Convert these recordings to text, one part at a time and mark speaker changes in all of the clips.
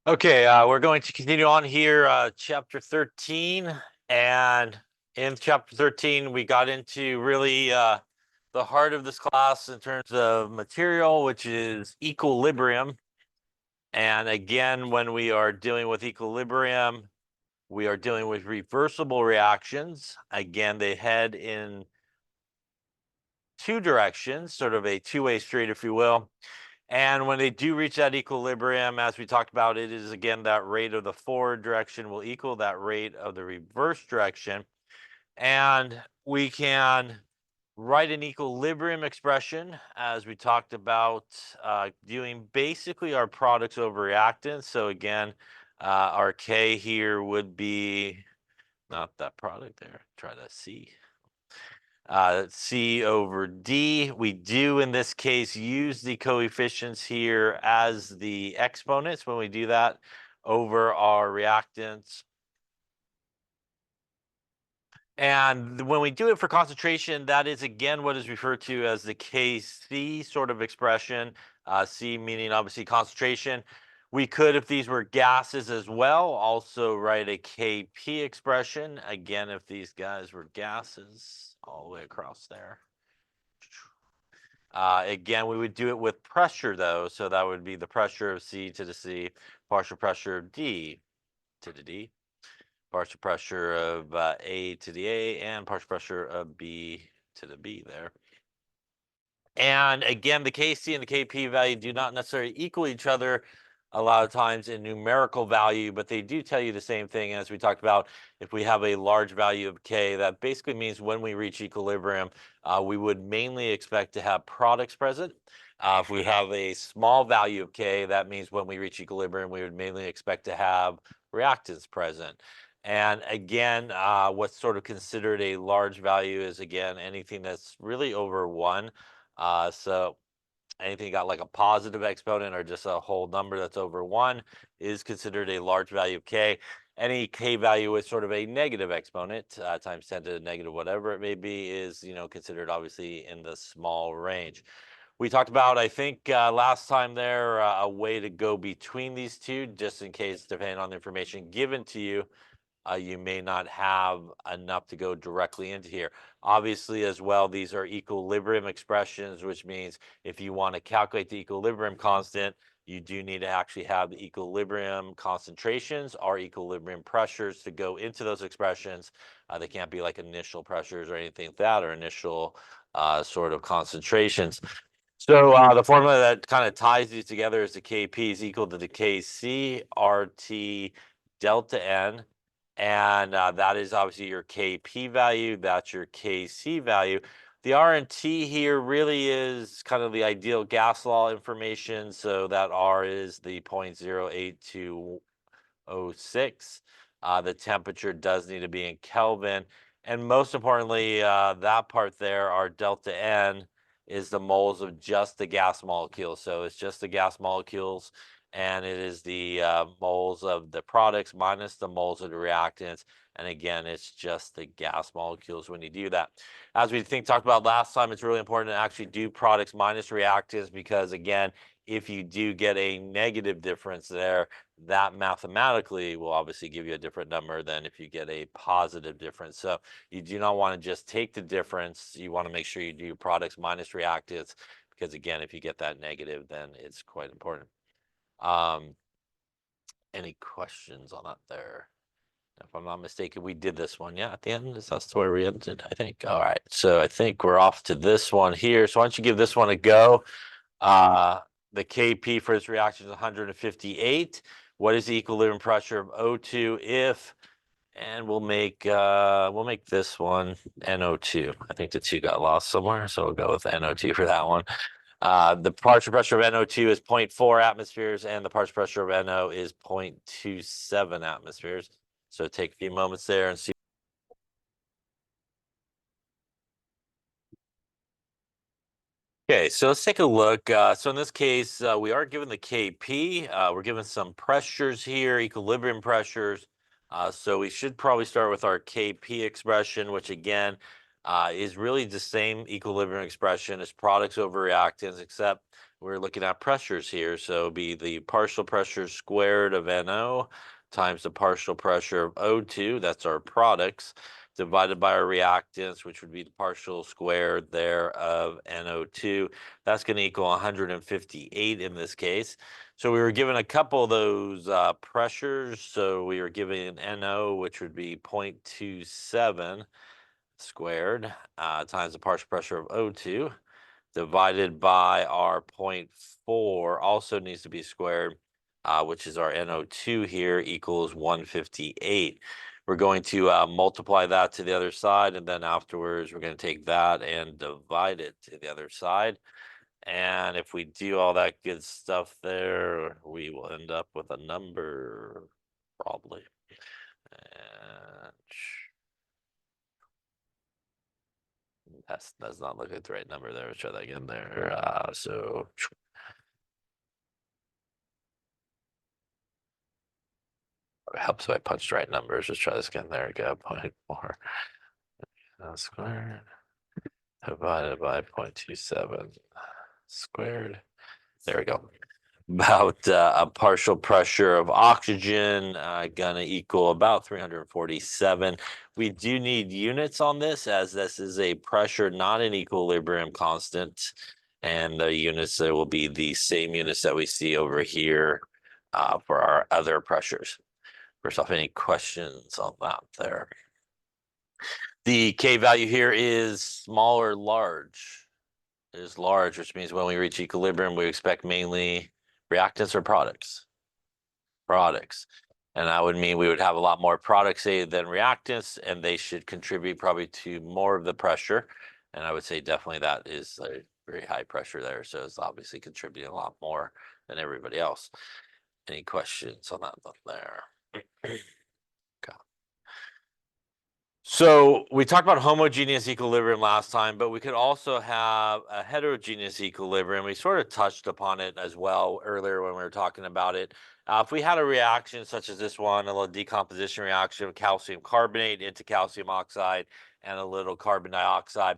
Speaker 1: Okay, we're going to continue on here, chapter 13. And in chapter 13, we got into really the heart of this class in terms of material, which is equilibrium. And again, when we are dealing with equilibrium, we are dealing with reversible reactions. Again, they head in two directions, sort of a two-way street, if you will. And when they do reach that equilibrium, as we talked about, it is again that rate of the forward direction will equal that rate of the reverse direction. And we can write an equilibrium expression as we talked about doing basically our products over reactants. So again, our K here would be not that product there. Try to C. C over D. We do, in this case, use the coefficients here as the exponents when we do that over our reactants. And when we do it for concentration, that is, again, what is referred to as the Kc sort of expression. C meaning, obviously, concentration. We could, if these were gases as well, also write a Kp expression. Again, if these guys were gases, all the way across there. Again, we would do it with pressure, though. So that would be the pressure of C to the C, partial pressure of D to the D, partial pressure of A to the A, and partial pressure of B to the B there. And again, the Kc and the Kp value do not necessarily equal each other a lot of times in numerical value, but they do tell you the same thing as we talked about. If we have a large value of K, that basically means when we reach equilibrium, we would mainly expect to have products present. If we have a small value of K, that means when we reach equilibrium, we would mainly expect to have reactants present. And again, what's sort of considered a large value is, again, anything that's really over 1. So anything got like a positive exponent or just a whole number that's over 1 is considered a large value of K. Any K value with sort of a negative exponent, times 10 to the negative whatever it may be, is, considered obviously in the small range. We talked about, I think, last time there, a way to go between these two, just in case, depending on the information given to you, you may not have enough to go directly into here. Obviously, as well, these are equilibrium expressions, which means if you want to calculate the equilibrium constant, you do need to actually have the equilibrium concentrations or equilibrium pressures to go into those expressions. They can't be like initial pressures or anything like that, or initial sort of concentrations. So the formula that kind of ties these together is the Kp is equal to the Kc RT delta N. And that is obviously your Kp value. That's your Kc value. The R and T here really is kind of the ideal gas law information. So that R is the 0.08206. The temperature does need to be in Kelvin. And most importantly, that part there, our delta N, is the moles of just the gas molecules. So it's just the gas molecules, and it is the moles of the products minus the moles of the reactants. And again, it's just the gas molecules when you do that. As we talked about last time, it's really important to actually do products minus reactants because, again, if you do get a negative difference there, that mathematically will obviously give you a different number than if you get a positive difference. So you do not want to just take the difference. You want to make sure you do products minus reactants because, again, if you get that negative, then it's quite important. Any questions on that there? If I'm not mistaken, we did this one. Yeah, at the end, that's where we ended, I think. All right, so I think we're off to this one here. So why don't you give this one a go? The Kp for this reaction is 158. What is the equilibrium pressure of O2 if, and we'll make this one NO2. I think the 2 got lost somewhere, so we'll go with NO2 for that one. The partial pressure of NO2 is 0.4 atmospheres, and the partial pressure of NO is 0.27 atmospheres. So take a few moments there and see. Okay, so let's take a look. So in this case, we are given the Kp. We're given some pressures here, equilibrium pressures. So we should probably start with our Kp expression, which again is really the same equilibrium expression as products over reactants, except we're looking at pressures here. So it'll be the partial pressure squared of NO times the partial pressure of O2, that's our products, divided by our reactants, which would be the partial squared there of NO2. That's going to equal 158 in this case. So we were given a couple of those pressures. So we were given NO, which would be 0.27 squared times the partial pressure of O2 divided by our 0.4 also needs to be squared, which is our NO2 here equals 158. We're going to multiply that to the other side, and then afterwards we're going to take that and divide it to the other side. And if we do all that good stuff there, we will end up with a number, probably. And that's not looking at the right number there. Let's try that again there. So it helps if I punch the right numbers. Just try this again. There we go. 0.4 squared divided by 0.27 squared. There we go. About a partial pressure of oxygen gonna equal about 347. We do need units on this, as this is a pressure, not an equilibrium constant. And the units there will be the same units that we see over here for our other pressures. First off, any questions on that there? The K value here is small or large. It is large, which means when we reach equilibrium, we expect mainly reactants or products? Products. And that would mean we would have a lot more products, say, than reactants, and they should contribute probably to more of the pressure. And I would say definitely that is a very high pressure there. So it's obviously contributing a lot more than everybody else. Any questions on that one there? Okay. So we talked about homogeneous equilibrium last time, but we could also have a heterogeneous equilibrium. We sort of touched upon it as well earlier when we were talking about it. If we had a reaction such as this one, a little decomposition reaction of calcium carbonate into calcium oxide and a little carbon dioxide,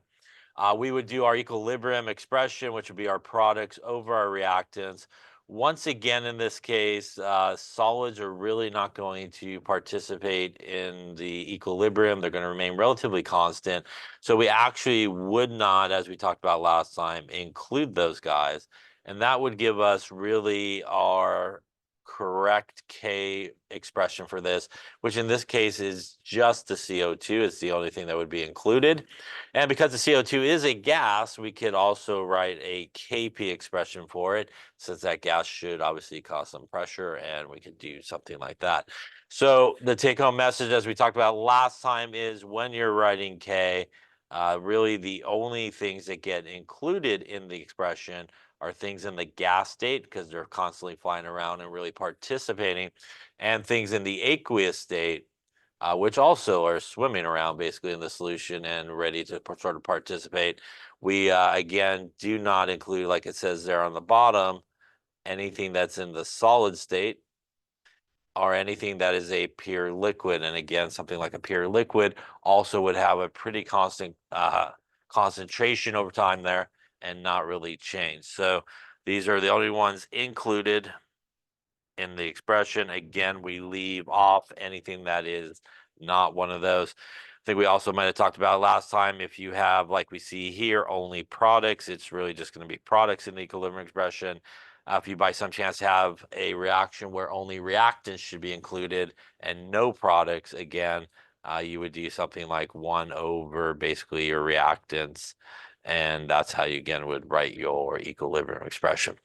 Speaker 1: we would do our equilibrium expression, which would be our products over our reactants. Once again, in this case, solids are really not going to participate in the equilibrium. They're going to remain relatively constant. So we actually would not, as we talked about last time, include those guys. And that would give us really our correct K expression for this, which in this case is just the CO2. It's the only thing that would be included. And because the CO2 is a gas, we could also write a Kp expression for it, since that gas should obviously cause some pressure, and we could do something like that. So the take-home message, as we talked about last time, is when you're writing K, really the only things that get included in the expression are things in the gas state, because they're constantly flying around and really participating, and things in the aqueous state, which also are swimming around basically in the solution and ready to sort of participate. We, again, do not include, like it says there on the bottom, anything that's in the solid state or anything that is a pure liquid. And again, something like a pure liquid also would have a pretty constant concentration over time there and not really change. So these are the only ones included in the expression. Again, we leave off anything that is not one of those. I think we also might have talked about last time, if you have, like we see here, only products, it's really just going to be products in the equilibrium expression. If you by some chance have a reaction where only reactants should be included and no products, again, you would do something like 1 over basically your reactants. And that's how you, again, would write your equilibrium expression.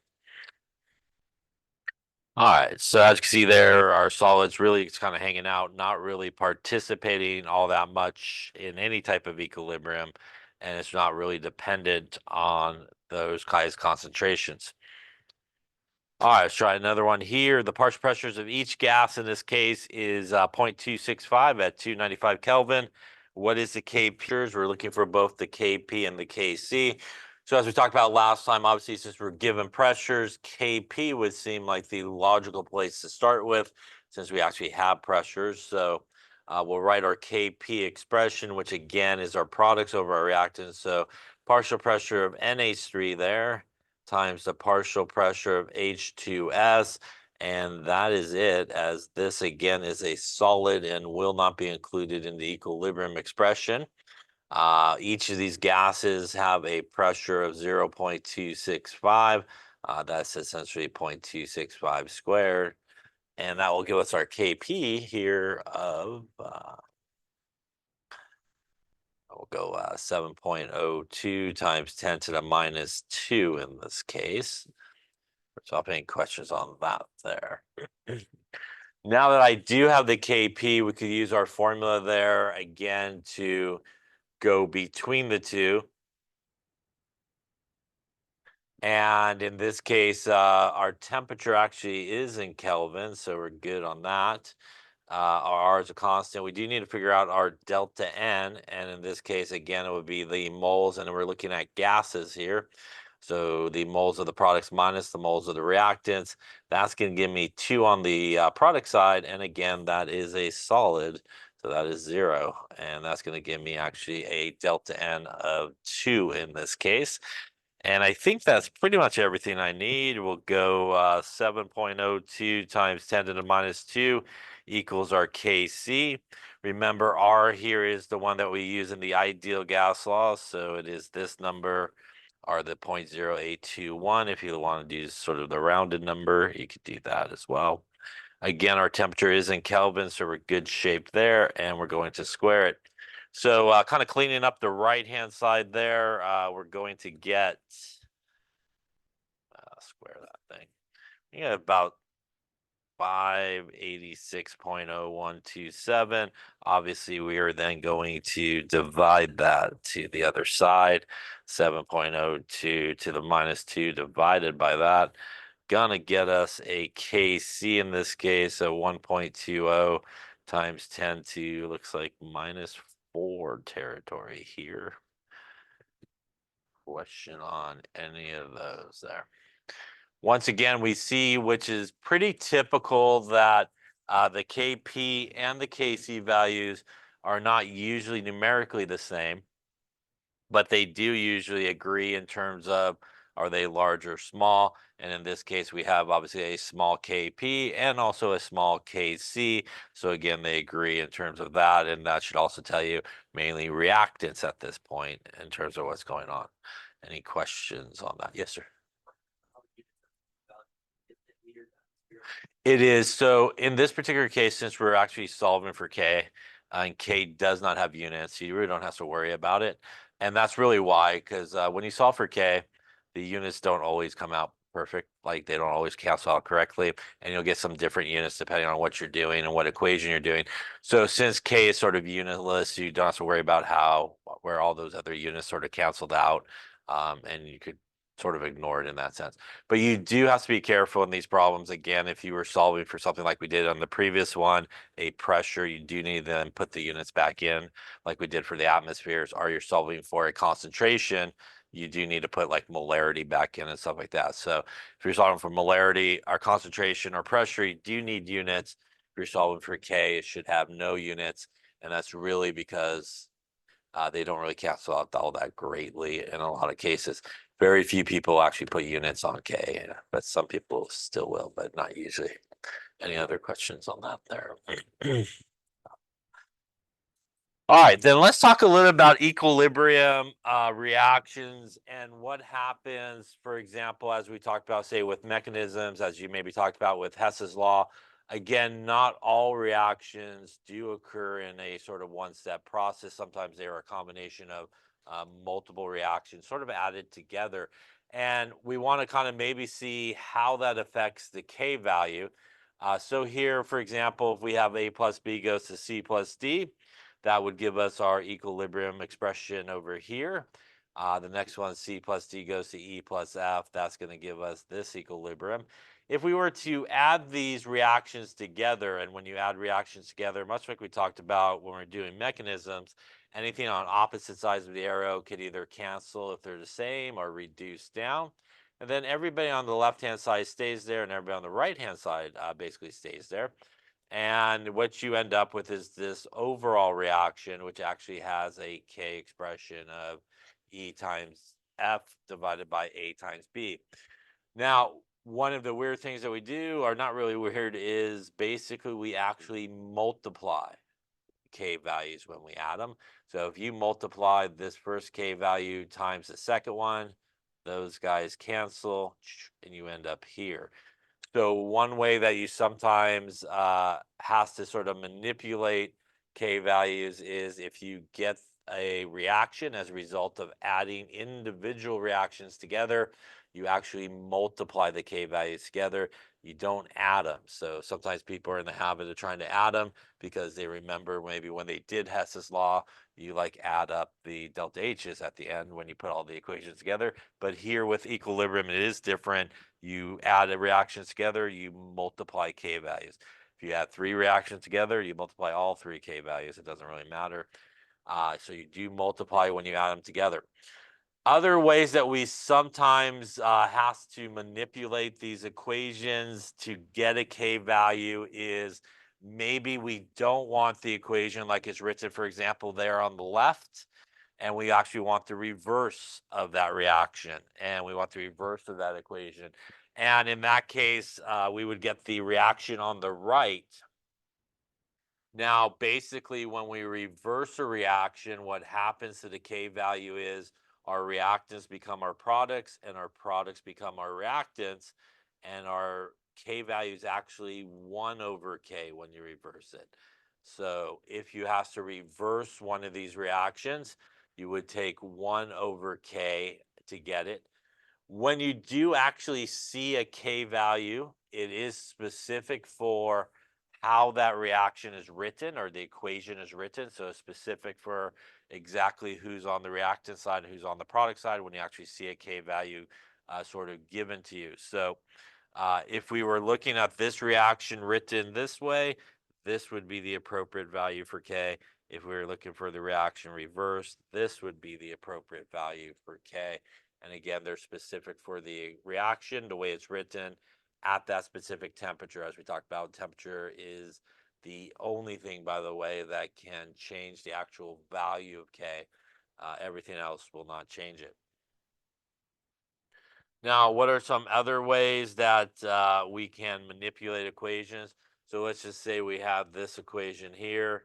Speaker 1: All right, so as you can see there, our solids really is kind of hanging out, not really participating all that much in any type of equilibrium, and it's not really dependent on those kinds of concentrations. All right, let's try another one here. The partial pressures of each gas in this case is 0.265 at 295 Kelvin. What is the Kp? We're looking for both the Kp and the Kc. So as we talked about last time, obviously, since we're given pressures, Kp would seem like the logical place to start with, since we actually have pressures. So we'll write our Kp expression, which again is our products over our reactants. So partial pressure of NH3 there times the partial pressure of H2S. And that is it, as this again is a solid and will not be included in the equilibrium expression. Each of these gases have a pressure of 0.265. That's essentially 0.265 squared. And that will give us our Kp here of, we'll go 7.02 times 10 to the minus 2 in this case. So I'll any questions on that there. Now that I do have the Kp, we could use our formula there again to go between the two. And in this case, our temperature actually is in Kelvin, so we're good on that. Our R is a constant. We do need to figure out our delta N, and in this case, again, it would be the moles, and we're looking at gases here. So the moles of the products minus the moles of the reactants. That's going to give me 2 on the product side, and again, that is a solid, so that is 0, and that's going to give me actually a delta N of 2 in this case. And I think that's pretty much everything I need. We'll go 7.02 times 10 to the minus 2 equals our Kc. Remember, R here is the one that we use in the ideal gas law. So it is this number, or the 0.0821. If you want to do sort of the rounded number, you could do that as well. Again, our temperature is in Kelvin, so we're good shape there, and we're going to square it. So kind of cleaning up the right-hand side there, we're going to get, square that thing. We got about 586.0127. Obviously, we are then going to divide that to the other side. 7.02 to the minus 2 divided by that. Gonna get us a Kc in this case, so 1.20 times 10 to, looks like minus 4 territory here. Question on any of those there. Once again, we see, which is pretty typical, that the Kp and the Kc values are not usually numerically the same, but they do usually agree in terms of, are they large or small? And in this case, we have obviously a small Kp and also a small Kc. So again, they agree in terms of that. And that should also tell you mainly reactants at this point in terms of what's going on. Any questions on that? Yes, sir. It is. So in this particular case, since we're actually solving for K, and K does not have units, you really don't have to worry about it. And that's really why, because when you solve for K, the units don't always come out perfect. Like they don't always cancel out correctly, and you'll get some different units depending on what you're doing and what equation you're doing. So since K is sort of unitless, you don't have to worry about where all those other units sort of canceled out, and you could sort of ignore it in that sense. But you do have to be careful in these problems. Again, if you were solving for something like we did on the previous one, a pressure, you do need to then put the units back in like we did for the atmospheres. Or you're solving for a concentration, you do need to put like molarity back in and stuff like that. So if you're solving for molarity or concentration or pressure, you do need units. If you're solving for K, it should have no units. And that's really because they don't really cancel out all that greatly in a lot of cases. Very few people actually put units on K, but some people still will, but not usually. Any other questions on that there? All right, then let's talk a little about equilibrium reactions and what happens, for example, as we talked about, say, with mechanisms, as you maybe talked about with Hess's law. Again, not all reactions do occur in a sort of one-step process. Sometimes they are a combination of multiple reactions sort of added together. And we want to kind of maybe see how that affects the K value. So here, for example, if we have A plus B goes to C plus D, that would give us our equilibrium expression over here. The next one, C plus D goes to E plus F. That's going to give us this equilibrium. If we were to add these reactions together, and when you add reactions together, much like we talked about when we're doing mechanisms, anything on opposite sides of the arrow could either cancel if they're the same or reduce down. And then everybody on the left-hand side stays there, and everybody on the right-hand side basically stays there. And what you end up with is this overall reaction, which actually has a K expression of E times F divided by A times B. Now, one of the weird things that we do, or not really weird, is basically we actually multiply K values when we add them. So if you multiply this first K value times the second one, those guys cancel and you end up here. So one way that you sometimes has to sort of manipulate K values is if you get a reaction as a result of adding individual reactions together, you actually multiply the K values together. You don't add them. So sometimes people are in the habit of trying to add them because they remember maybe when they did Hess's law, you like add up the delta H's at the end when you put all the equations together. But here with equilibrium, it is different. You add the reactions together, you multiply K values. If you add 3 reactions together, you multiply all 3 K values. It doesn't really matter. So you do multiply when you add them together. Other ways that we sometimes has to manipulate these equations to get a K value is maybe we don't want the equation like it's written, for example, there on the left, and we actually want the reverse of that reaction, and we want the reverse of that equation. And in that case, we would get the reaction on the right. Now, basically, when we reverse a reaction, what happens to the K value is our reactants become our products and our products become our reactants, and our K value is actually 1 over K when you reverse it. So if you have to reverse one of these reactions, you would take 1 over K to get it. When you do actually see a K value, it is specific for how that reaction is written or the equation is written. So it's specific for exactly who's on the reactant side and who's on the product side when you actually see a K value sort of given to you. So if we were looking at this reaction written this way, this would be the appropriate value for K. If we were looking for the reaction reversed, this would be the appropriate value for K. And again, they're specific for the reaction, the way it's written at that specific temperature. As we talked about, temperature is the only thing, by the way, that can change the actual value of K. Everything else will not change it. Now, what are some other ways that we can manipulate equations? So let's just say we have this equation here,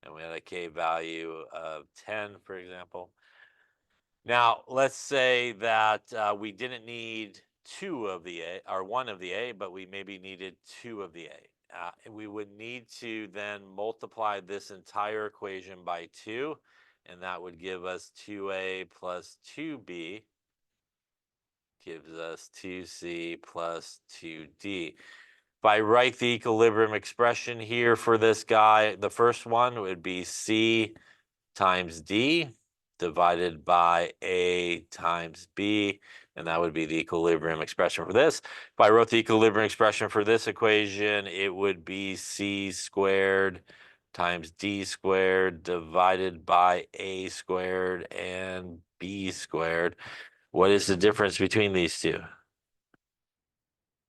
Speaker 1: and we had a K value of 10, for example. Now, let's say that we didn't need 2 of the A or 1 of the A, but we maybe needed 2 of the A. And we would need to then multiply this entire equation by 2, and that would give us 2A plus 2B gives us 2C plus 2D. If I write the equilibrium expression here for this guy, the first one would be C times D divided by A times B, and that would be the equilibrium expression for this. If I wrote the equilibrium expression for this equation, it would be C squared times D squared divided by A squared and B squared. What is the difference between these two?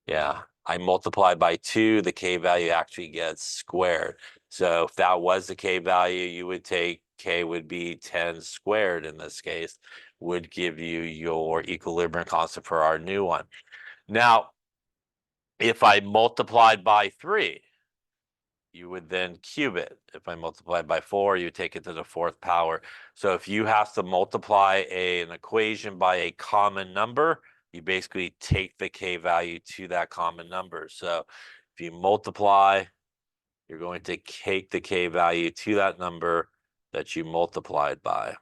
Speaker 1: Yeah, I multiply by 2, the K value actually gets squared. So if that was the K value, you would take K would be 10 squared in this case, would give you your equilibrium constant for our new one. Now, if I multiplied by 3, you would then cube it. If I multiplied by 4, you take it to the 4th power. So if you have to multiply an equation by a common number, you basically take the K value to that common number. So if you multiply, you're going to take the K value to that number that you multiplied by.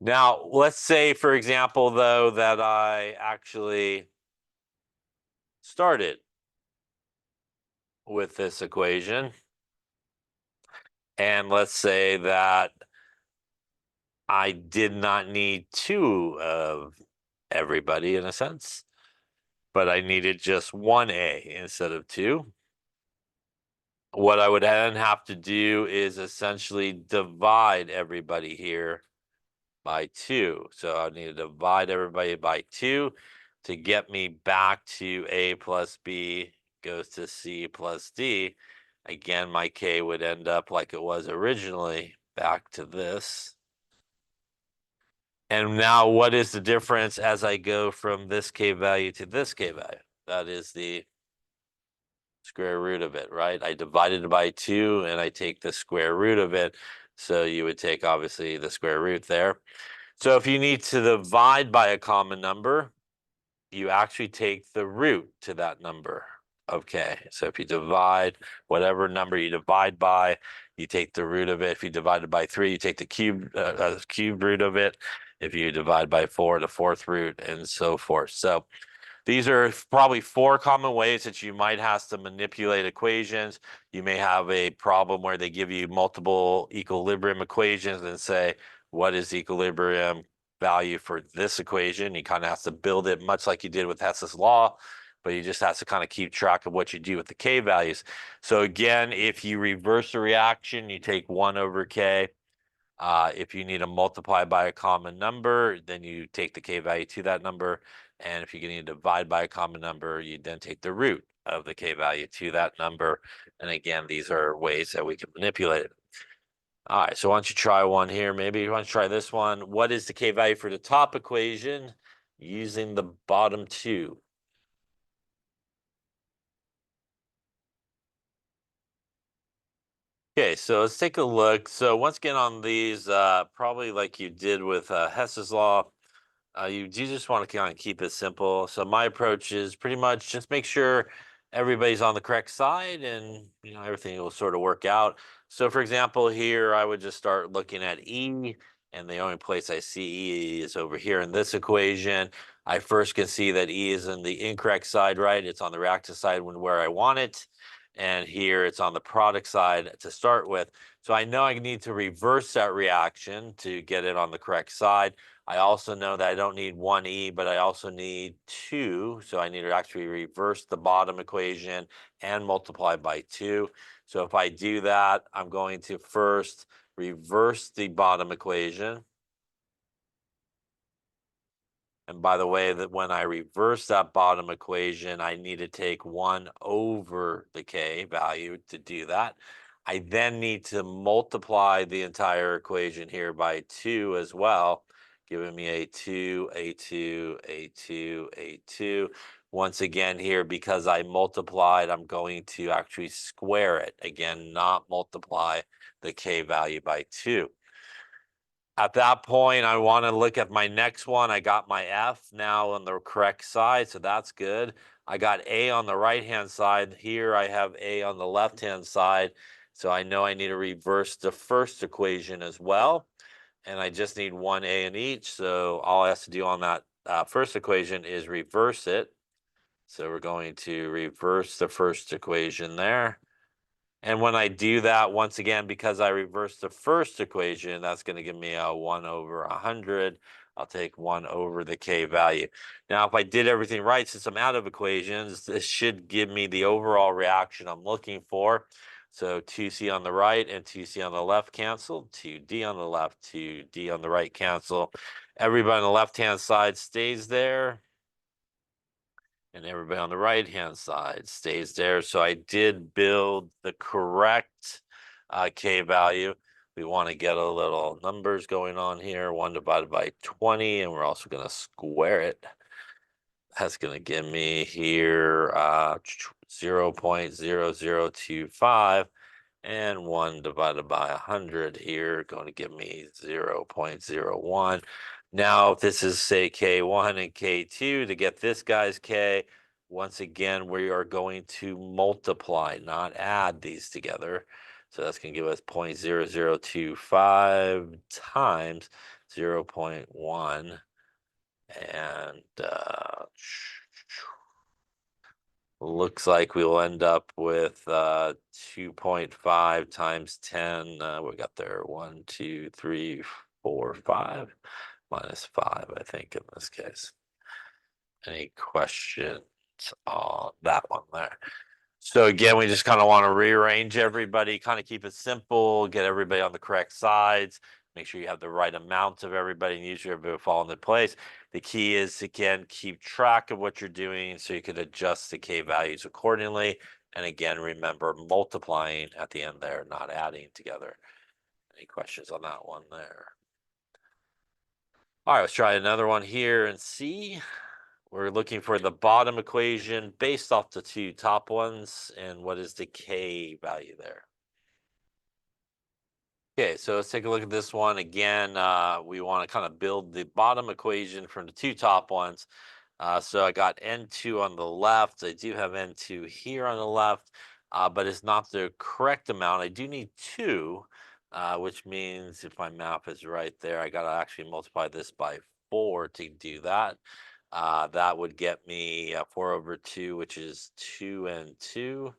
Speaker 1: Now, let's say, for example, though, that I actually started with this equation. And let's say that I did not need 2 of everybody in a sense, but I needed just 1A instead of 2. What I would then have to do is essentially divide everybody here by 2. So I need to divide everybody by 2 to get me back to A plus B goes to C plus D. Again, my K would end up like it was originally, back to this. And now what is the difference as I go from this K value to this K value? That is the square root of it, right? I divided it by 2 and I take the square root of it. So you would take obviously the square root there. So if you need to divide by a common number, you actually take the root to that number. Okay, so if you divide whatever number you divide by, you take the root of it. If you divide it by 3, you take the cube root of it. If you divide by 4, the fourth root, and so forth. So these are probably 4 common ways that you might have to manipulate equations. You may have a problem where they give you multiple equilibrium equations and say, what is the equilibrium value for this equation? You kind of have to build it much like you did with Hess's law, but you just have to kind of keep track of what you do with the K values. So again, if you reverse the reaction, you take 1 over K. If you need to multiply by a common number, then you take the K value to that number. And if you're going to divide by a common number, you then take the root of the K value to that number. And again, these are ways that we can manipulate it. All right, so why don't you try one here? Maybe you want to try this one. What is the K value for the top equation using the bottom 2? Okay, so let's take a look. So once again on these, probably like you did with Hess's law, you do just want to kind of keep it simple. So my approach is pretty much just make sure everybody's on the correct side and everything will sort of work out. So for example, here I would just start looking at E, and the only place I see E is over here in this equation. I first can see that E is in the incorrect side, right? It's on the reactive side where I want it. And here it's on the product side to start with. So I know I need to reverse that reaction to get it on the correct side. I also know that I don't need 1E, but I also need 2. So I need to actually reverse the bottom equation and multiply by 2. So if I do that, I'm going to first reverse the bottom equation. And by the way, that when I reverse that bottom equation, I need to take 1 over the K value to do that. I then need to multiply the entire equation here by 2 as well, giving me a 2, a 2, a 2, a 2. Once again here, because I multiplied, I'm going to actually square it. Again, not multiply the K value by 2. At that point, I want to look at my next one. I got my F now on the correct side, so that's good. I got A on the right-hand side. Here I have A on the left-hand side, so I know I need to reverse the first equation as well. And I just need 1 A in each, so all I have to do on that first equation is reverse it. So we're going to reverse the first equation there. And when I do that, once again, because I reversed the first equation, that's going to give me a 1 over 100. I'll take 1 over the K value. Now, if I did everything right, since I'm out of equations, this should give me the overall reaction I'm looking for. So 2C on the right and 2C on the left cancel, 2D on the left, 2D on the right cancel. Everybody on the left-hand side stays there, and everybody on the right-hand side stays there. So I did build the correct K value. We want to get a little numbers going on here. 1 divided by 20, and we're also going to square it. That's going to give me here 0.0025, and 1 divided by 100 here going to give me 0.01. Now, if this is, say, K1 and K2, to get this guy's K, once again, we are going to multiply, not add these together. So that's going to give us 0.0025 times 0.1. And looks like we'll end up with 2.5 times 10. We got there 1, 2, 3, 4, 5, minus 5, I think, in this case. Any questions on that one there? So again, we just kind of want to rearrange everybody, kind of keep it simple, get everybody on the correct sides, make sure you have the right amount of everybody, and usually everybody will fall into place. The key is, again, keep track of what you're doing so you can adjust the K values accordingly. And again, remember multiplying at the end there, not adding together. Any questions on that one there? All right, let's try another one here and see. We're looking for the bottom equation based off the two top ones, and what is the K value there? Okay, so let's take a look at this one again. We want to kind of build the bottom equation from the two top ones. So I got N2 on the left. I do have N2 here on the left, but it's not the correct amount. I do need two, which means if my math is right there, I got to actually multiply this by 4 to do that. That would get me 4 over 2, which is 2N2.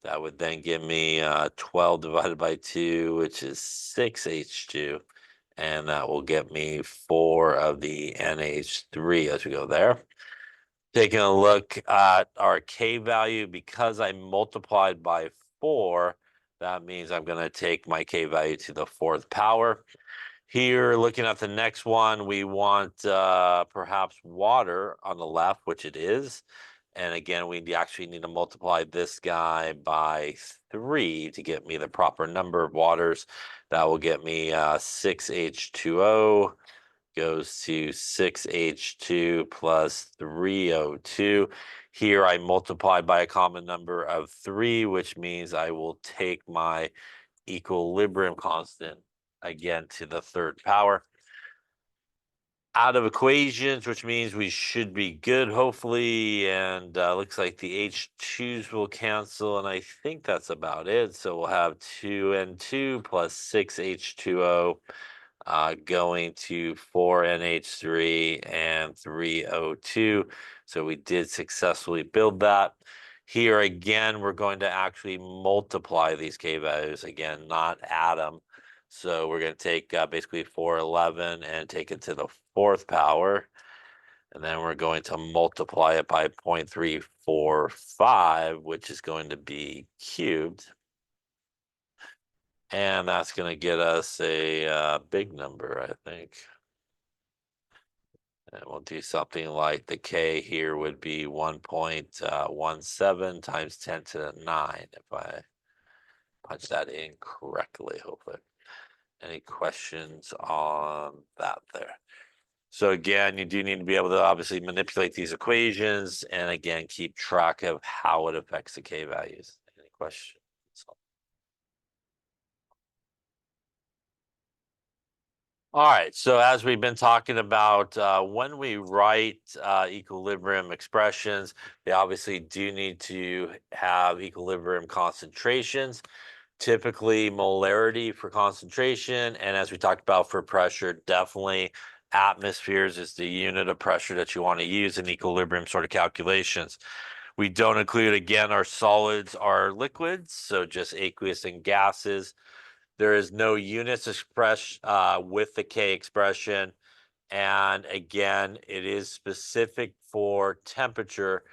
Speaker 1: That would then give me 12 divided by 2, which is 6H2. And that will get me 4 of the NH3 as we go there. Taking a look at our K value, because I multiplied by 4, that means I'm going to take my K value to the 4th power. Here, looking at the next one, we want perhaps water on the left, which it is. And again, we actually need to multiply this guy by 3 to get me the proper number of waters. That will get me 6H2O goes to 6H2 plus 3O2. Here I multiply by a common number of 3, which means I will take my equilibrium constant again to the 3rd power. Out of equations, which means we should be good, hopefully. And looks like the H2s will cancel, and I think that's about it. So we'll have 2N2 plus 6H2O going to 4NH3 and 3O2. So we did successfully build that. Here again, we're going to actually multiply these K values again, not add them. So we're going to take basically 411 and take it to the 4th power. And then we're going to multiply it by 0.345, which is going to be cubed. And that's going to get us a big number, I think. And we'll do something like the K here would be 1.17 times 10 to the 9 if I punch that in correctly, hopefully. Any questions on that there? So again, you do need to be able to obviously manipulate these equations and again, keep track of how it affects the K values. Any questions? All right, so as we've been talking about, when we write equilibrium expressions, they obviously do need to have equilibrium concentrations, typically molarity for concentration, and as we talked about for pressure, definitely atmospheres is the unit of pressure that you want to use in equilibrium sort of calculations. We don't include, again, our solids, our liquids, so just aqueous and gases. There is no units expressed with the K expression. And again, it is specific for temperature.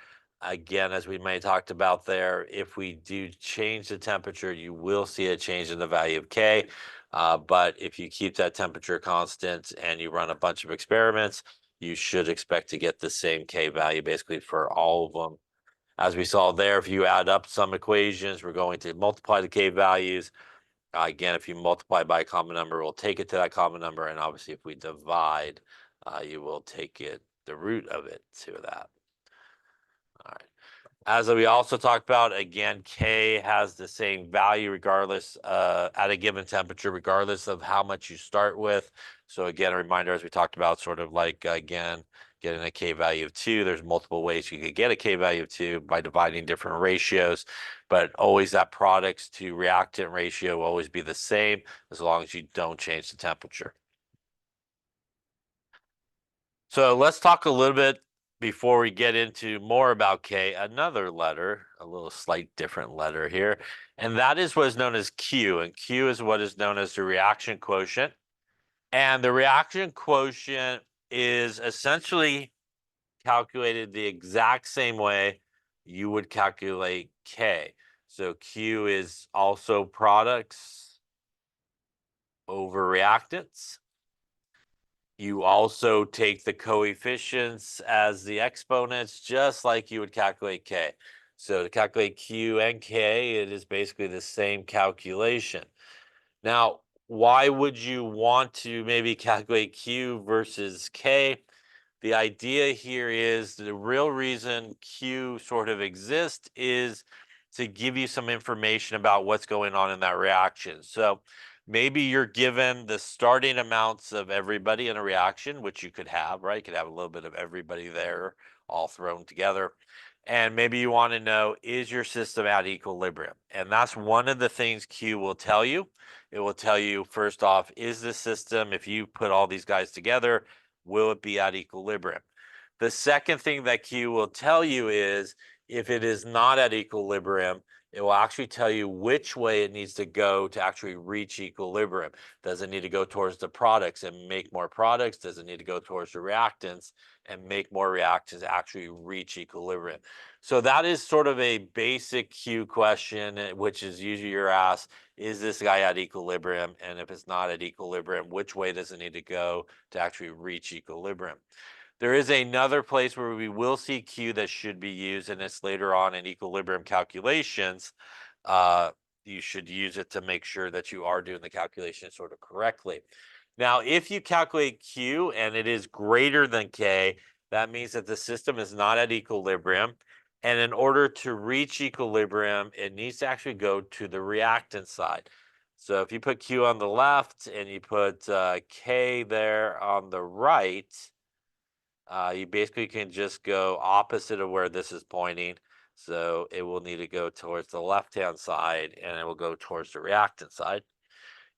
Speaker 1: Again, as we may have talked about there, if we do change the temperature, you will see a change in the value of K. But if you keep that temperature constant and you run a bunch of experiments, you should expect to get the same K value basically for all of them. As we saw there, if you add up some equations, we're going to multiply the K values. Again, if you multiply by a common number, we'll take it to that common number. And obviously, if we divide, you will take it, the root of it to that. All right. As we also talked about, again, K has the same value regardless at a given temperature, regardless of how much you start with. So again, a reminder, as we talked about, sort of like, again, getting a K value of 2, there's multiple ways you could get a K value of 2 by dividing different ratios, but always that products to reactant ratio will always be the same as long as you don't change the temperature. So let's talk a little bit before we get into more about K, another letter, a little slight different letter here, and that is what is known as Q, and Q is what is known as the reaction quotient. And the reaction quotient is essentially calculated the exact same way you would calculate K. So Q is also products over reactants. You also take the coefficients as the exponents, just like you would calculate K. So to calculate Q and K, it is basically the same calculation. Now, why would you want to maybe calculate Q versus K? The idea here is the real reason Q sort of exists is to give you some information about what's going on in that reaction. So maybe you're given the starting amounts of everybody in a reaction, which you could have, right? You could have a little bit of everybody there all thrown together. And maybe you want to know, is your system at equilibrium? And that's one of the things Q will tell you. It will tell you, first off, is the system, if you put all these guys together, will it be at equilibrium? The second thing that Q will tell you is if it is not at equilibrium, it will actually tell you which way it needs to go to actually reach equilibrium. Does it need to go towards the products and make more products? Does it need to go towards the reactants and make more reactants actually reach equilibrium? So that is sort of a basic Q question, which is usually you're asked, is this guy at equilibrium? And if it's not at equilibrium, which way does it need to go to actually reach equilibrium? There is another place where we will see Q that should be used, and it's later on in equilibrium calculations. You should use it to make sure that you are doing the calculation sort of correctly. Now, if you calculate Q and it is greater than K, that means that the system is not at equilibrium. And in order to reach equilibrium, it needs to actually go to the reactant side. So if you put Q on the left and you put K there on the right, you basically can just go opposite of where this is pointing. So it will need to go towards the left-hand side and it will go towards the reactant side.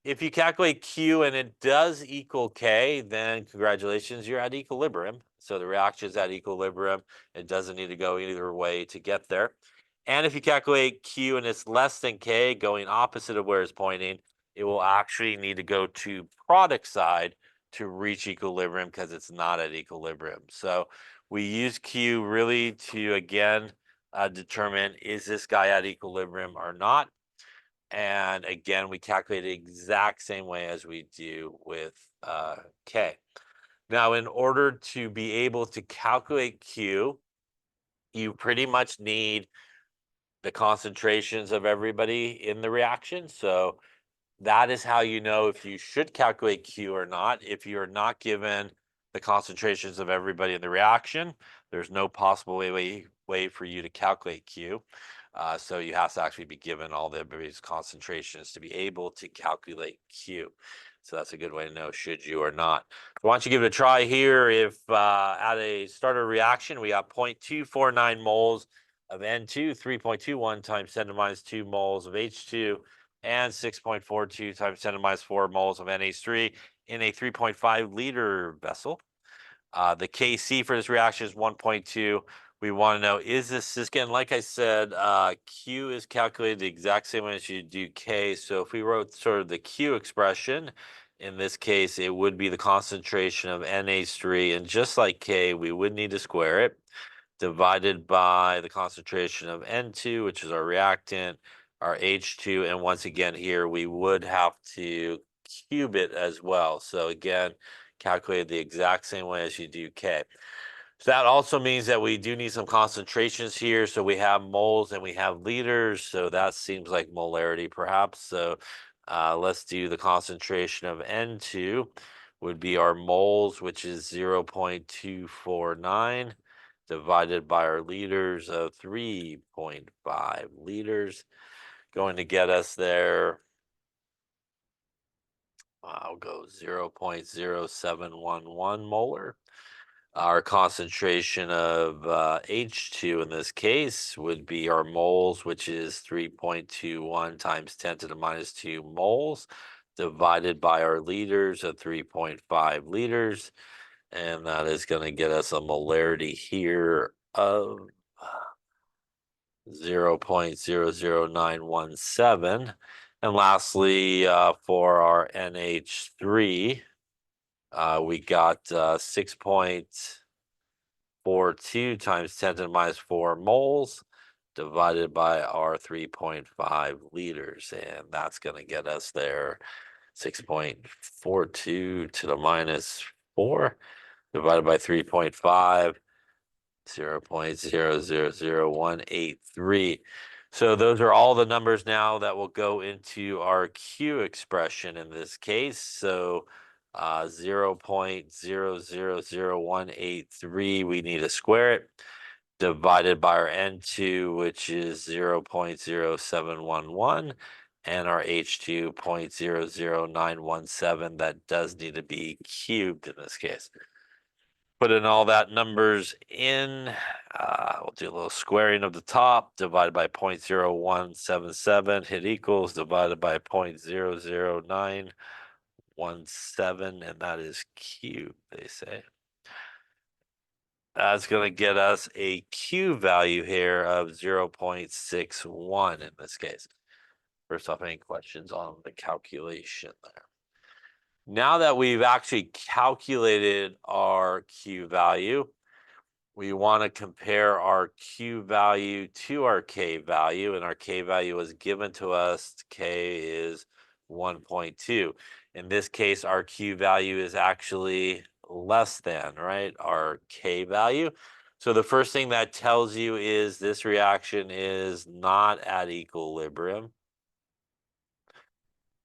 Speaker 1: If you calculate Q and it does equal K, then congratulations, you're at equilibrium. So the reaction is at equilibrium. It doesn't need to go either way to get there. And if you calculate Q and it's less than K, going opposite of where it's pointing, it will actually need to go to product side to reach equilibrium because it's not at equilibrium. So we use Q really to, again, determine is this guy at equilibrium or not. And again, we calculate the exact same way as we do with K. Now, in order to be able to calculate Q, you pretty much need the concentrations of everybody in the reaction. So that is how you know if you should calculate Q or not. If you're not given the concentrations of everybody in the reaction, there's no possible way for you to calculate Q. So you have to actually be given all the everybody's concentrations to be able to calculate Q. So that's a good way to know should you or not. Why don't you give it a try here? If at a starter reaction, we got 0.249 moles of N2, 3.21 times 10 to the minus 2 moles of H2, and 6.42 times 10 to the minus 4 moles of NH3 in a 3.5 liter vessel. The Kc for this reaction is 1.2. We want to know, is this, again, like I said, Q is calculated the exact same way as you do K. So if we wrote sort of the Q expression, in this case, it would be the concentration of NH3. And just like K, we would need to square it, divided by the concentration of N2, which is our reactant, our H2. And once again, here, we would have to cube it as well. So again, calculated the exact same way as you do K. So that also means that we do need some concentrations here. So we have moles and we have liters. So that seems like molarity perhaps. So let's do the concentration of N2 would be our moles, which is 0.249 divided by our liters of 3.5 liters. Going to get us there. I'll go 0.0711 molar. Our concentration of H2 in this case would be our moles, which is 3.21 times 10 to the minus 2 moles, divided by our liters of 3.5 liters. And that is going to get us a molarity here of 0.00917. And lastly, for our NH3, we got 6.42 times 10 to the minus 4 moles divided by our 3.5 liters. And that's going to get us there 6.42 to the minus 4 divided by 3.5, 0.000183. So those are all the numbers now that will go into our Q expression in this case. So 0.000183, we need to square it, divided by our N2, which is 0.0711, and our H2, 0.00917. That does need to be cubed in this case. Put in all that numbers in. We'll do a little squaring of the top, divided by 0.0177, hit equals, divided by 0.00917, and that is cubed, they say. That's going to get us a Q value here of 0.61 in this case. First off, any questions on the calculation there? Now that we've actually calculated our Q value, we want to compare our Q value to our K value, and our K value was given to us. K is 1.2. In this case, our Q value is actually less than, right, our K value. So the first thing that tells you is this reaction is not at equilibrium.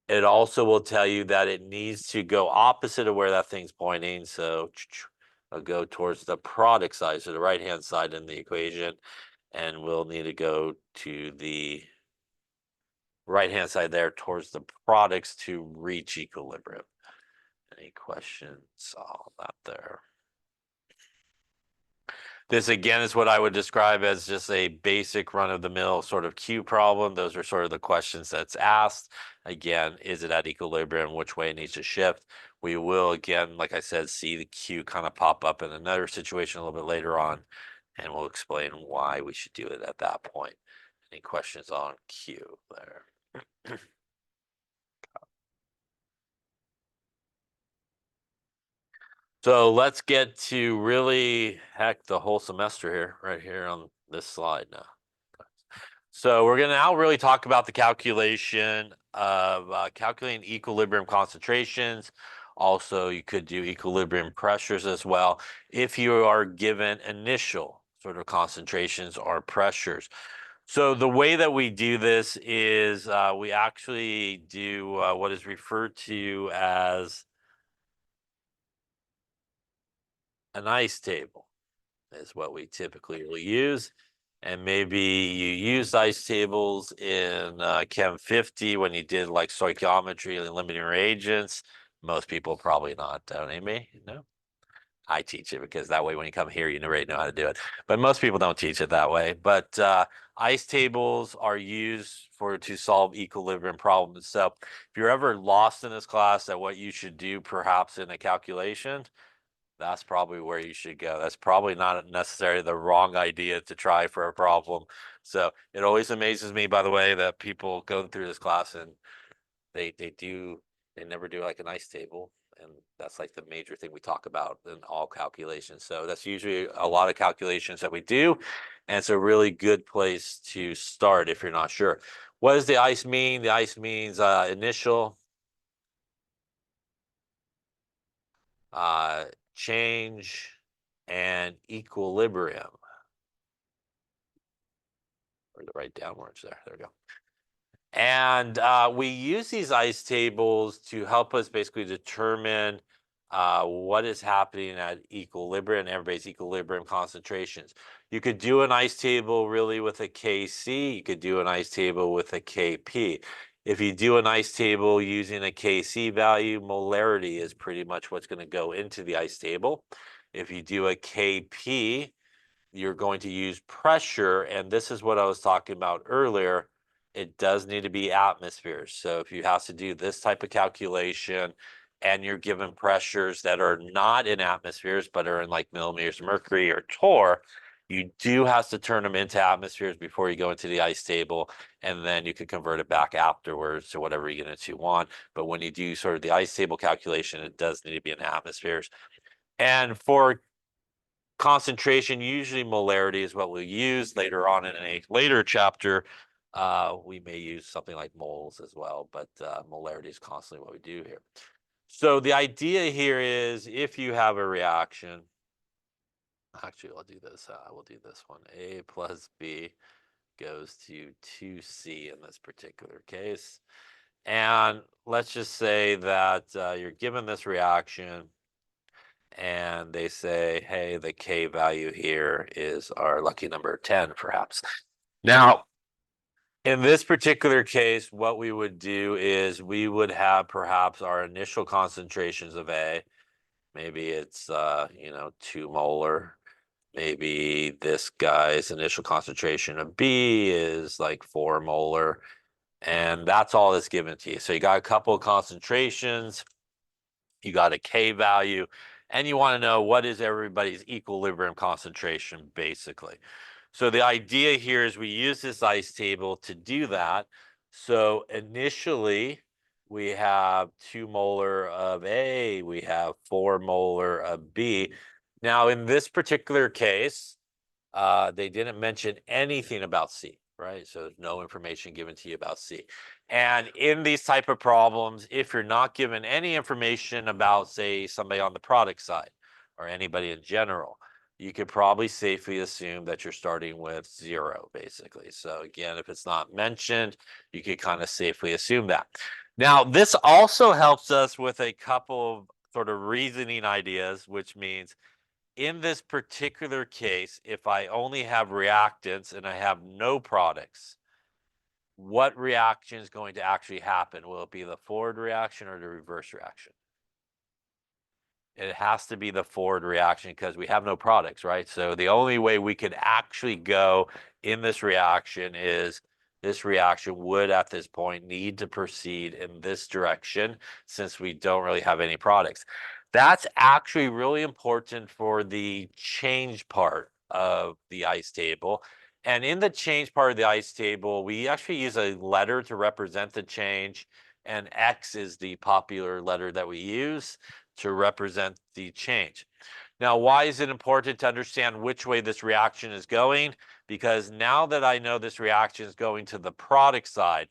Speaker 1: It also will tell you that it needs to go opposite of where that thing's pointing. So I'll go towards the product side, so the right-hand side in the equation, and we'll need to go to the right-hand side there towards the products to reach equilibrium. Any questions on that there? This again is what I would describe as just a basic run-of-the-mill sort of Q problem. Those are sort of the questions that's asked. Again, is it at equilibrium? Which way it needs to shift? We will, again, like I said, see the Q kind of pop up in another situation a little bit later on, and we'll explain why we should do it at that point. Any questions on Q there? So let's get to really, heck, the whole semester here, right here on this slide now. So we're going to now really talk about the calculation of calculating equilibrium concentrations. Also, you could do equilibrium pressures as well if you are given initial sort of concentrations or pressures. So the way that we do this is we actually do what is referred to as an ice table is what we typically will use. And maybe you used ice tables in Chem 50 when you did like stoichiometry and limiting reagents. Most people probably not, don't they, me? No? I teach it because that way when you come here, you already know how to do it. But most people don't teach it that way. But ice tables are used to solve equilibrium problems. So if you're ever lost in this class at what you should do perhaps in a calculation, that's probably where you should go. That's probably not necessarily the wrong idea to try for a problem. So it always amazes me, by the way, that people go through this class and they never do like an ice table. And that's like the major thing we talk about in all calculations. So that's usually a lot of calculations that we do. And it's a really good place to start if you're not sure. What does the ice mean? The ice means initial change and equilibrium. Or the right downwards there. There we go. And we use these ice tables to help us basically determine what is happening at equilibrium, everybody's equilibrium concentrations. You could do an ice table really with a Kc. You could do an ice table with a Kp. If you do an ice table using a Kc value, molarity is pretty much what's going to go into the ice table. If you do a Kp, you're going to use pressure, and this is what I was talking about earlier. It does need to be atmospheres. So if you have to do this type of calculation and you're given pressures that are not in atmospheres but are in like millimeters of mercury or torr, you do have to turn them into atmospheres before you go into the ice table, and then you can convert it back afterwards to whatever units you want. But when you do sort of the ice table calculation, it does need to be in atmospheres. And for concentration, usually molarity is what we'll use later on in a later chapter. We may use something like moles as well, but molarity is constantly what we do here. So the idea here is if you have a reaction, actually I'll do this, we'll do this one, A plus B goes to 2C in this particular case. And let's just say that you're given this reaction and they say, hey, the K value here is our lucky number 10, perhaps. Now, in this particular case, what we would do is we would have perhaps our initial concentrations of A. Maybe it's, 2 molar. Maybe this guy's initial concentration of B is like 4 molar. And that's all that's given to you. So you got a couple of concentrations, you got a K value, and you want to know what is everybody's equilibrium concentration, basically. So the idea here is we use this ice table to do that. So initially, we have 2 molar of A, we have 4 molar of B. Now, in this particular case, they didn't mention anything about C, right? So there's no information given to you about C. And in these type of problems, if you're not given any information about, say, somebody on the product side or anybody in general, you could probably safely assume that you're starting with 0, basically. So again, if it's not mentioned, you could kind of safely assume that. Now, this also helps us with a couple of sort of reasoning ideas, which means in this particular case, if I only have reactants and I have no products, what reaction is going to actually happen? Will it be the forward reaction or the reverse reaction? It has to be the forward reaction because we have no products, right? So the only way we could actually go in this reaction is this reaction would at this point need to proceed in this direction since we don't really have any products. That's actually really important for the change part of the ice table. And in the change part of the ice table, we actually use a letter to represent the change, and X is the popular letter that we use to represent the change. Now, why is it important to understand which way this reaction is going? Because now that I know this reaction is going to the product side,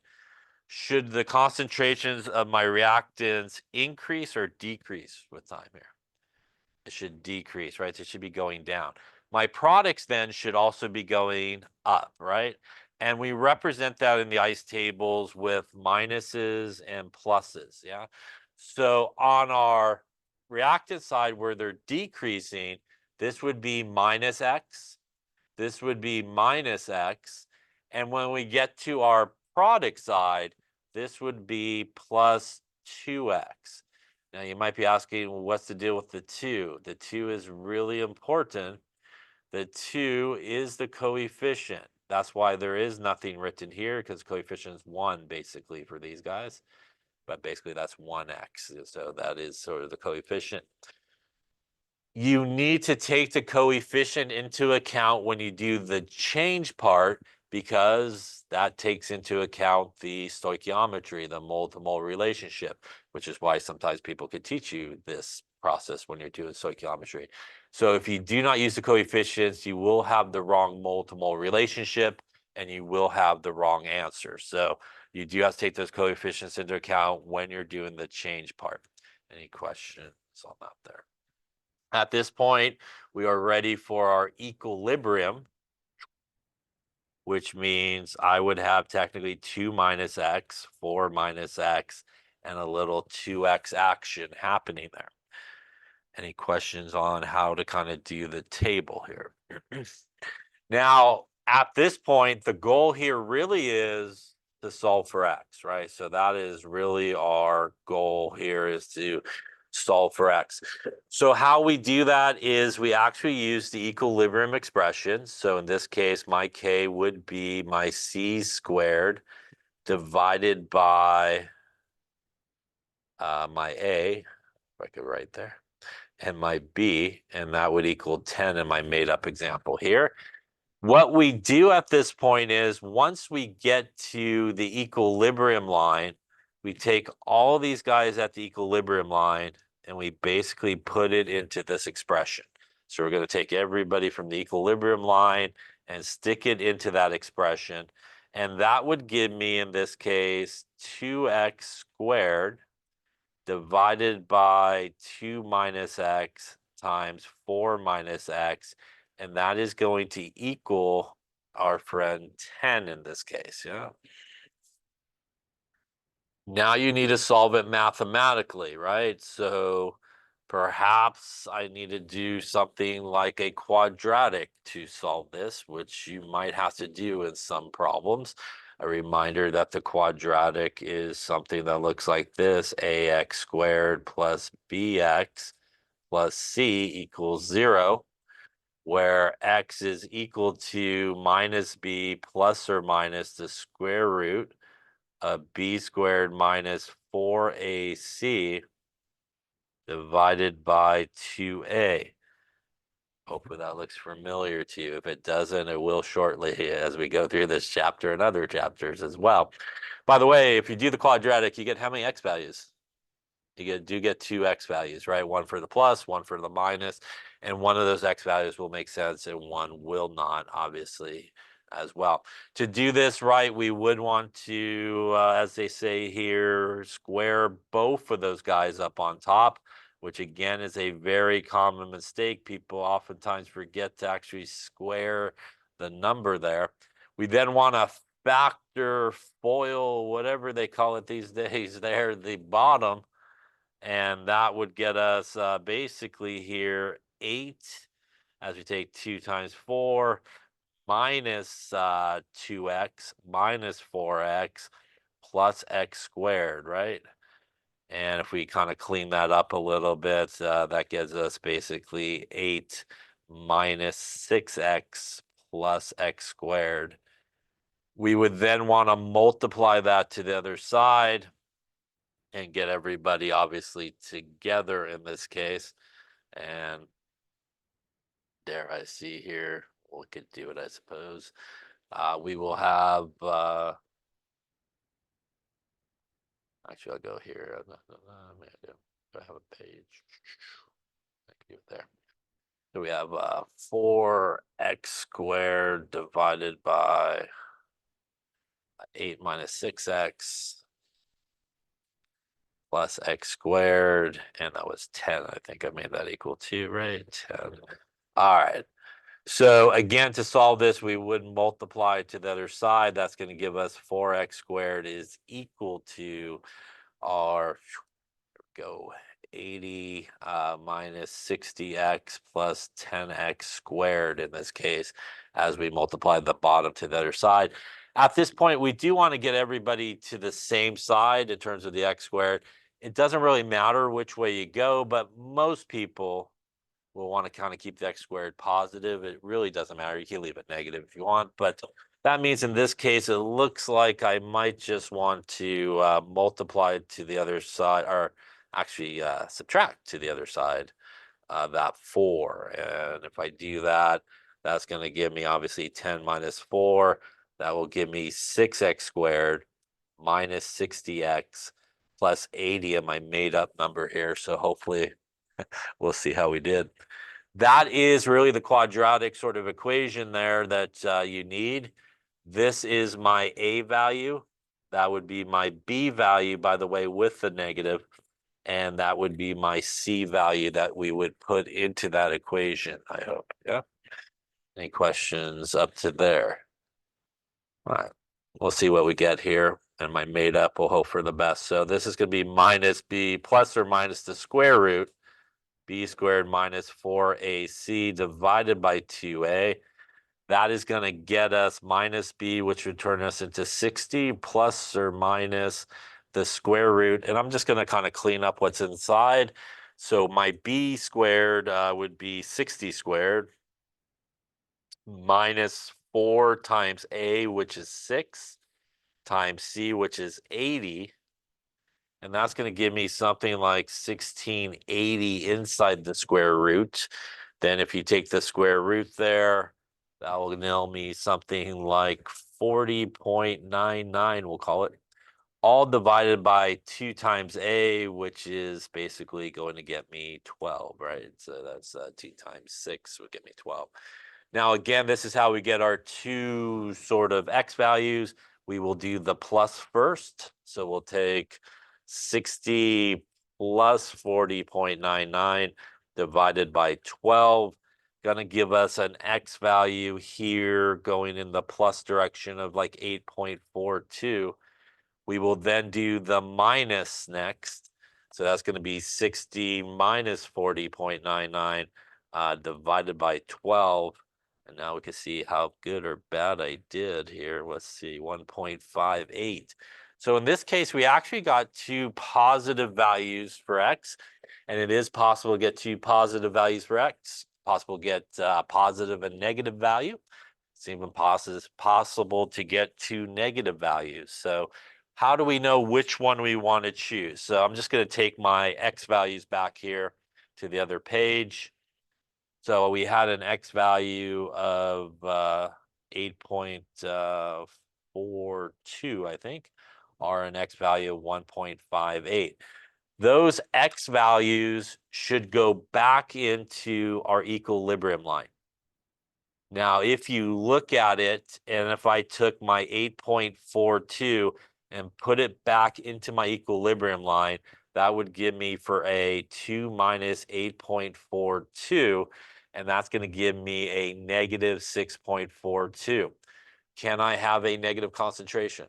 Speaker 1: should the concentrations of my reactants increase or decrease with time here? It should decrease, right? So it should be going down. My products then should also be going up, right? And we represent that in the ice tables with minuses and pluses, yeah? So on our reactant side where they're decreasing, this would be minus X, this would be minus X, and when we get to our product side, this would be plus 2X. Now you might be asking, well, what's the deal with the 2? The 2 is really important. The 2 is the coefficient. That's why there is nothing written here because coefficient is 1 basically for these guys. But basically that's 1x. So that is sort of the coefficient. You need to take the coefficient into account when you do the change part because that takes into account the stoichiometry, the mole-to-mole relationship, which is why sometimes people could teach you this process when you're doing stoichiometry. So if you do not use the coefficients, you will have the wrong mole-to-mole relationship and you will have the wrong answer. So you do have to take those coefficients into account when you're doing the change part. Any questions on that there? At this point, we are ready for our equilibrium, which means I would have technically 2 minus x, 4 minus x, and a little 2x action happening there. Any questions on how to kind of do the table here? Now, at this point, the goal here really is to solve for x, right? So that is really our goal here, is to solve for x. So how we do that is we actually use the equilibrium expression. So in this case, my k would be my c squared divided by my a, if I could write there, and my b, and that would equal 10 in my made up example here. What we do at this point is once we get to the equilibrium line, we take all these guys at the equilibrium line and we basically put it into this expression. So we're going to take everybody from the equilibrium line and stick it into that expression. And that would give me, in this case, 2x squared divided by 2 minus x times 4 minus x. And that is going to equal our friend 10 in this case, yeah? Now you need to solve it mathematically, right? So perhaps I need to do something like a quadratic to solve this, which you might have to do in some problems. A reminder that the quadratic is something that looks like this: ax squared plus bx plus c equals 0, where x is equal to minus b plus or minus the square root of b squared minus 4ac divided by 2a. Hopefully that looks familiar to you. If it doesn't, it will shortly as we go through this chapter and other chapters as well. By the way, if you do the quadratic, you get how many x values? You do get two x values, right? One for the plus, one for the minus, and one of those x values will make sense and one will not, obviously, as well. To do this right, we would want to, as they say here, square both of those guys up on top, which again is a very common mistake. People oftentimes forget to actually square the number there. We then want to factor, FOIL, whatever they call it these days, there, the bottom, and that would get us basically here 8, as we take 2 times 4 minus 2x minus 4x plus x squared, right? And if we kind of clean that up a little bit, that gives us basically 8 minus 6x plus x squared. We would then want to multiply that to the other side and get everybody obviously together in this case. And there I see here, we could do it, I suppose. We will have, actually, I'll go here. Do I have a page? I can do it there. So we have 4x squared divided by 8 minus 6x plus x squared, and that was 10. I think I made that equal 2, right? 10. All right. So again, to solve this, we would multiply to the other side. That's going to give us 4x squared is equal to our, go, 80 minus 60x plus 10x squared in this case, as we multiply the bottom to the other side. At this point, we do want to get everybody to the same side in terms of the x squared. It doesn't really matter which way you go, but most people will want to kind of keep the x squared positive. It really doesn't matter. You can leave it negative if you want, but that means in this case, it looks like I might just want to multiply to the other side, or actually subtract to the other side that 4. And if I do that, that's going to give me obviously 10 minus 4. That will give me 6x squared minus 60x plus 80 of my made up number here. So hopefully we'll see how we did. That is really the quadratic sort of equation there that you need. This is my A value. That would be my B value, by the way, with the negative. And that would be my C value that we would put into that equation, I hope. Yeah. Any questions up to there? All right. We'll see what we get here. And my made up, we'll hope for the best. So this is going to be minus B plus or minus the square root b squared minus 4ac divided by 2a. That is going to get us minus b, which would turn us into 60 plus or minus the square root. And I'm just going to kind of clean up what's inside. So my b squared would be 60 squared minus 4 times a, which is 6, times c, which is 80. And that's going to give me something like 1680 inside the square root. Then if you take the square root there, that will nail me something like 40.99, we'll call it, all divided by 2 times a, which is basically going to get me 12, right? So that's 2 times 6 would get me 12. Now, again, this is how we get our two sort of x values. We will do the plus first. So we'll take 60 plus 40.99 divided by 12. gonna give us an x value here going in the plus direction of like 8.42. We will then do the minus next. So that's going to be 60 minus 40.99 divided by 12. And now we can see how good or bad I did here. Let's see, 1.58. So in this case, we actually got two positive values for x. And it is possible to get two positive values for x. Possible to get positive and negative value. It's even possible to get two negative values. So how do we know which one we want to choose? So I'm just going to take my x values back here to the other page. So we had an x value of 8.42, I think, or an x value of 1.58. Those x values should go back into our equilibrium line. Now, if you look at it, and if I took my 8.42 and put it back into my equilibrium line, that would give me for a 2 minus 8.42, and that's going to give me a negative 6.42. Can I have a negative concentration?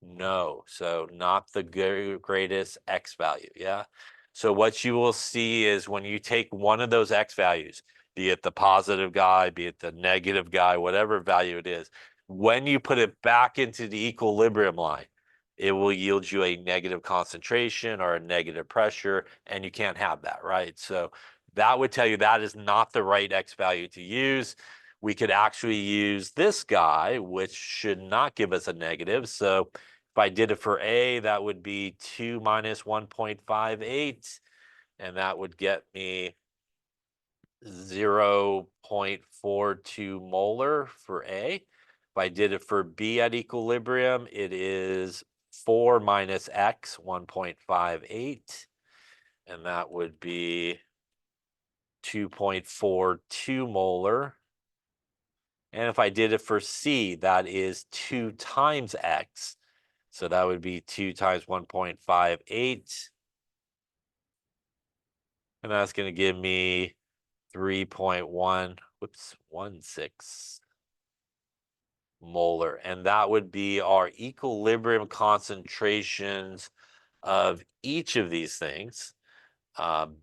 Speaker 1: No, so not the greatest x value, yeah? So what you will see is when you take one of those x values, be it the positive guy, be it the negative guy, whatever value it is, when you put it back into the equilibrium line, it will yield you a negative concentration or a negative pressure, and you can't have that, right? So that would tell you that is not the right x value to use. We could actually use this guy, which should not give us a negative. So if I did it for A, that would be 2 minus 1.58, and that would get me 0.42 molar for A. If I did it for B at equilibrium, it is 4 minus X, 1.58, and that would be 2.42 molar. And if I did it for C, that is 2 times X. So that would be 2 times 1.58. And that's going to give me 3.16 molar. And that would be our equilibrium concentrations of each of these things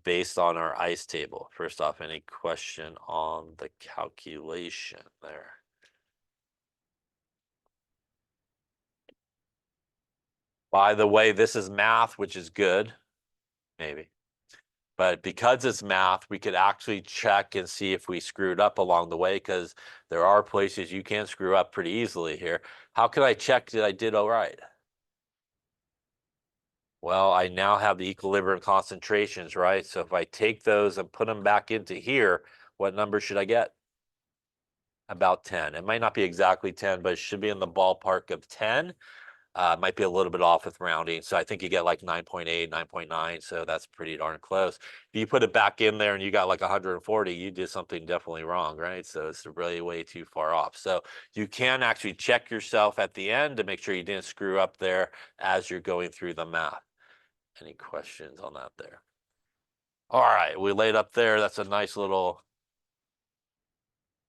Speaker 1: based on our ice table. First off, any question on the calculation there? By the way, this is math, which is good, maybe. But because it's math, we could actually check and see if we screwed up along the way, because there are places you can screw up pretty easily here. How can I check that I did all right? Well, I now have the equilibrium concentrations, right? So if I take those and put them back into here, what number should I get? About 10. It might not be exactly 10, but it should be in the ballpark of 10. Might be a little bit off with rounding. So I think you get like 9.8, 9.9. So that's pretty darn close. If you put it back in there and you got like 140, you did something definitely wrong, right? So it's really way too far off. So you can actually check yourself at the end to make sure you didn't screw up there as you're going through the math. Any questions on that there? All right, we laid up there. That's a nice little